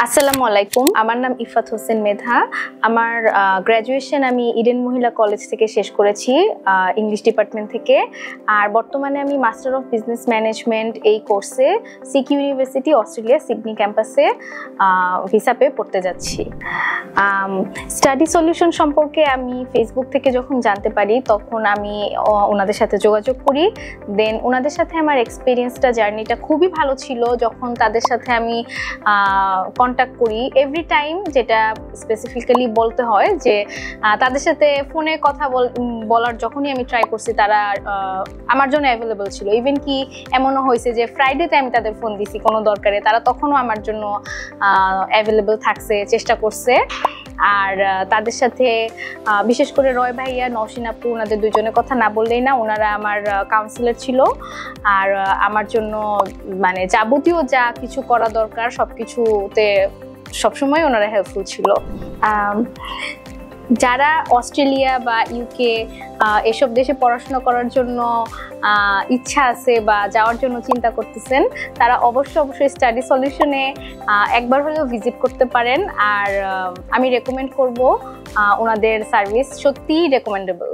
আসসালামু আলাইকুম, আমার নাম ইফাত হোসেন মেধা। আমার গ্র্যাজুয়েশন আমি ইডেন মহিলা কলেজ থেকে শেষ করেছি, ইংলিশ ডিপার্টমেন্ট থেকে। আর বর্তমানে আমি মাস্টার অফ বিজনেস ম্যানেজমেন্ট এই কোর্সে সিকিউ ইউনিভার্সিটি অস্ট্রেলিয়া সিডনি ক্যাম্পাসে ভিসা পেয়ে পড়তে যাচ্ছি। স্টাডি সলিউশন সম্পর্কে আমি ফেসবুক থেকে যখন জানতে পারি তখন আমি ওনাদের সাথে যোগাযোগ করি। দেন ওনাদের সাথে আমার এক্সপিরিয়েন্সটা জার্নিটা খুবই ভালো ছিল। যখন তাদের সাথে আমি কন্ট্যাক্ট করি এভরি টাইম, যেটা স্পেসিফিক্যালি বলতে হয় যে তাদের সাথে ফোনে কথা বলার যখনই আমি ট্রাই করছি তারা আমার জন্য অ্যাভেলেবল ছিল। ইভেন কি এমনও হয়েছে যে ফ্রাইডেতে আমি তাদের ফোন দিছি কোনো দরকারে, তারা তখনও আমার জন্য অ্যাভেলেবল থাকছে, চেষ্টা করছে। আর তাদের সাথে বিশেষ করে রয় ভাইয়া, নওশিন আপু, ওনাদের দুজনের কথা না বললেই না। ওনারা আমার কাউন্সিলর ছিল আর আমার জন্য মানে যাবতীয় যা কিছু করা দরকার সব কিছুতে সবসময় ওনারা হেল্পফুল ছিল। যারা অস্ট্রেলিয়া বা ইউকে এসব দেশে পড়াশোনা করার জন্য ইচ্ছা আছে বা যাওয়ার জন্য চিন্তা করতেছেন, তারা অবশ্যই স্টাডি সলিউশনে একবার হলেও ভিজিট করতে পারেন। আর আমি রেকমেন্ড করব ওনাদের সার্ভিস সত্যিই রেকমেন্ডেবল।